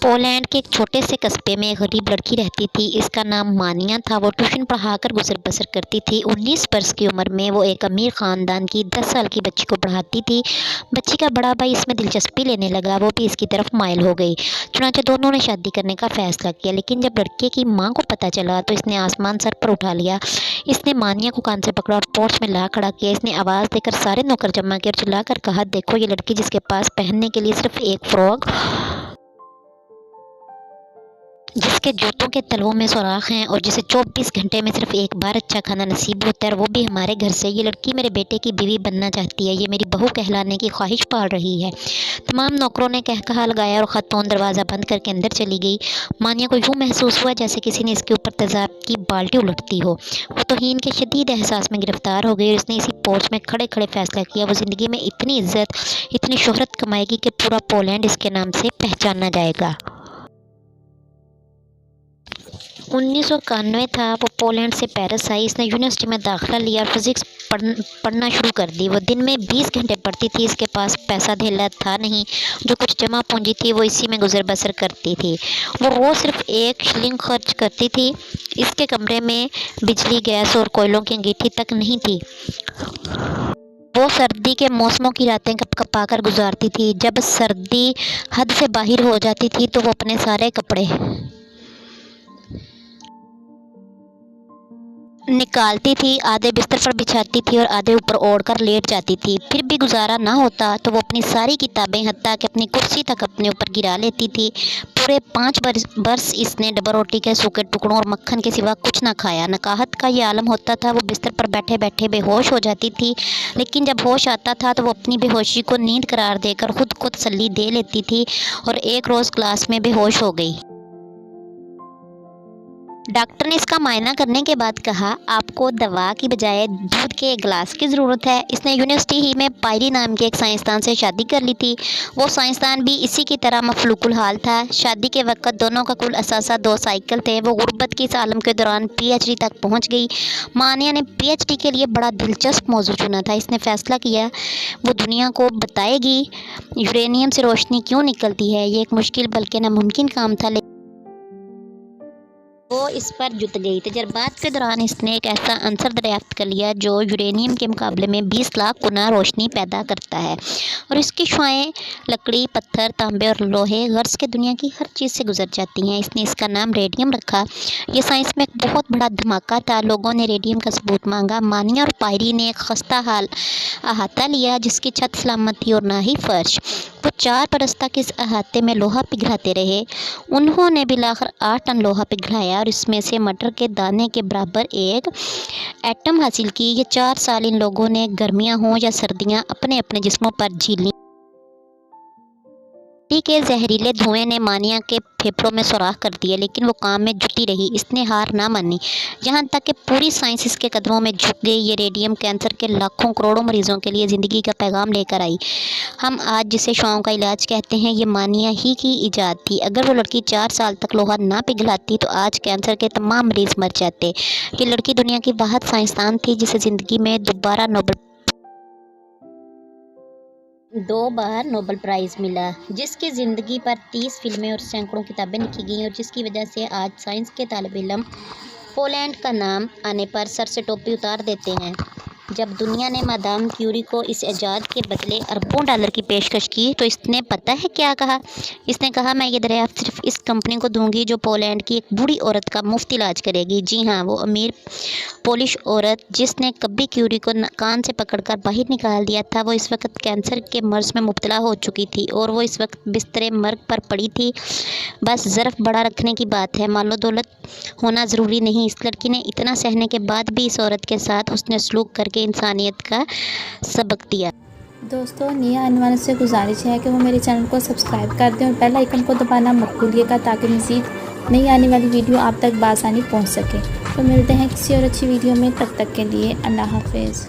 Poland के एक छोटे से कस्बे में एक गरीब लड़की रहती थी। इसका नाम मानिया था। वो ट्यूशन पढ़ाकर गुजर बसर करती थी। 19 वर्ष की उम्र में वो एक अमीर ख़ानदान की 10 साल की बच्ची को पढ़ाती थी। बच्ची का बड़ा भाई इसमें दिलचस्पी लेने लगा। वो भी इसकी तरफ माइल हो गई। चुनांचे दोनों ने शादी करने का फ़ैसला किया, लेकिन जब लड़के की माँ को पता चला तो इसने आसमान सर पर उठा लिया। इसने मानिया को कान से पकड़ा और पोर्च में ला खड़ा किया। इसने आवाज़ देकर सारे नौकर जमा किए और चिल्लाकर कहा, देखो ये लड़की जिसके पास पहनने के लिए सिर्फ एक फ्रॉक, जिसके जूतों के तलवों में सुराख हैं और जिसे 24 घंटे में सिर्फ एक बार अच्छा खाना नसीब होता है, और वो भी हमारे घर से। ये लड़की मेरे बेटे की बीवी बनना चाहती है। ये मेरी बहू कहलाने की ख्वाहिश पाल रही है। तमाम नौकरों ने कहकहा लगाया और ख़ातून दरवाज़ा बंद करके अंदर चली गई। मानिया को यूँ महसूस हुआ जैसे किसी ने इसके ऊपर तेज़ाब की बाल्टी उलटती हो। वो तौहीन के शदीद एहसास में गिरफ़्तार हो गई और इसने इसी पोर्च में खड़े खड़े फ़ैसला किया, वो ज़िंदगी में इतनी इज़्ज़त, इतनी शोहरत कमाएगी कि पूरा पोलैंड इसके नाम से पहचाना जाएगा। 1991 था। वो पोलैंड से पेरिस आई। इसने यूनिवर्सिटी में दाखिला लिया और फिज़िक्स पढ़ना शुरू कर दी। वो दिन में 20 घंटे पढ़ती थी। इसके पास पैसा धेला था नहीं। जो कुछ जमा पूंजी थी वो इसी में गुजर बसर करती थी। वो रोज़ सिर्फ 1 शिलिंग खर्च करती थी। इसके कमरे में बिजली, गैस और कोयलों की अंगीठी तक नहीं थी। वो सर्दी के मौसमों की रातें कपकपा कर गुजारती थी। जब सर्दी हद से बाहर हो जाती थी तो वो अपने सारे कपड़े निकालती थी, आधे बिस्तर पर बिछाती थी और आधे ऊपर ओढ़कर लेट जाती थी। फिर भी गुजारा ना होता तो वो अपनी सारी किताबें, हत्ता कि अपनी कुर्सी तक अपने ऊपर गिरा लेती थी। पूरे 5 बरस इसने डबल रोटी के सूखे टुकड़ों और मक्खन के सिवा कुछ ना खाया। नकाहत का ये आलम होता था। वो बिस्तर पर बैठे बैठे बेहोश हो जाती थी, लेकिन जब होश आता था तो वो अपनी बेहोशी को नींद करार देकर खुद को तसल्ली दे लेती थी और एक रोज़ क्लास में बेहोश हो गई। डॉक्टर ने इसका मायना करने के बाद कहा, आपको दवा की बजाय दूध के एक गिलास की ज़रूरत है। इसने यूनिवर्सिटी ही में पायरी नाम के एक साइंसदान से शादी कर ली थी। वो साइंसदान भी इसी की तरह मफलूकुल हाल था। शादी के वक्त दोनों का कुल असासा 2 साइकिल थे। वो गुर्बत की इस आलम के दौरान PhD तक पहुँच गई। मानिया ने PhD के लिए बड़ा दिलचस्प मौजू चुना था। इसने फ़ैसला किया वो दुनिया को बताएगी यूरेनियम से रोशनी क्यों निकलती है। ये एक मुश्किल बल्कि नामुमकिन काम था, वो इस पर जुट गई। तजर्बात के दौरान इसने एक ऐसा अंसर दरियाफ्त कर लिया जो यूरेनियम के मुकाबले में 20 लाख गुना रोशनी पैदा करता है, और इसकी शुआएं लकड़ी, पत्थर, तांबे और लोहे, गर्ज के दुनिया की हर चीज़ से गुजर जाती हैं। इसने इसका नाम रेडियम रखा। ये साइंस में एक बहुत बड़ा धमाका था। लोगों ने रेडियम का सबूत मांगा। मानिया और पायरी ने एक खस्ता हाल अहाता लिया जिसकी छत सलामत थी और ना ही फर्श। वो 4 बरस तक इस अहाते में लोहा पिघलाते रहे। उन्होंने बिलाखिर 8 टन लोहा पिघलाया और इसमें से मटर के दाने के बराबर एक एटम हासिल की। ये 4 साल इन लोगों ने गर्मियां हों या सर्दियां अपने अपने जिस्मों पर झीली। मिट्टी के जहरीले धुएं ने मानिया के फेफड़ों में सुराख कर दिए, लेकिन वो काम में जुटी रही। इसने हार ना मानी, यहाँ तक कि पूरी साइंस इसके कदमों में झुक गई। ये रेडियम कैंसर के लाखों करोड़ों मरीजों के लिए ज़िंदगी का पैगाम लेकर आई। हम आज जिसे शुआओं का इलाज कहते हैं, ये मानिया ही की ईजाद थी। अगर वो लड़की 4 साल तक लोहा ना पिघलाती तो आज कैंसर के तमाम मरीज मर जाते। ये लड़की दुनिया की वाहिद साइंसदान थी जिसे ज़िंदगी में 2 बार नोबेल प्राइज़ मिला, जिसकी ज़िंदगी पर 30 फिल्में और सैकड़ों किताबें लिखी गईं, और जिसकी वजह से आज साइंस के तालिब इल्म पोलैंड का नाम आने पर सर से टोपी उतार देते हैं। जब दुनिया ने मादाम क्यूरी को इस इजाद के बदले अरबों डॉलर की पेशकश की तो इसने पता है क्या कहा? इसने कहा, मैं ये दरियाफ्त सिर्फ इस कंपनी को दूंगी जो पोलैंड की एक बूढ़ी औरत का मुफ्त इलाज करेगी। जी हाँ, वो अमीर पोलिश औरत जिसने कभी क्यूरी को कान से पकड़कर बाहर निकाल दिया था, वो इस वक्त कैंसर के मर्ज में मुब्तला हो चुकी थी और वो इस वक्त बिस्तरे मर्ग पर पड़ी थी। बस ज़र्फ बड़ा रखने की बात है, मालो दौलत होना ज़रूरी नहीं। इस लड़की ने इतना सहने के बाद भी इस औरत के साथ हुस्न सलूक करके इंसानियत का सबक दिया। दोस्तों, नए आने वालों से गुजारिश है कि वो मेरे चैनल को सब्सक्राइब कर दें और बेल आइकन को दबाना मत भूलिएगा, ताकि मज़ीद नई आने वाली वीडियो आप तक बआसानी पहुंच सके। तो मिलते हैं किसी और अच्छी वीडियो में, तब तक के लिए अल्लाह हाफिज़।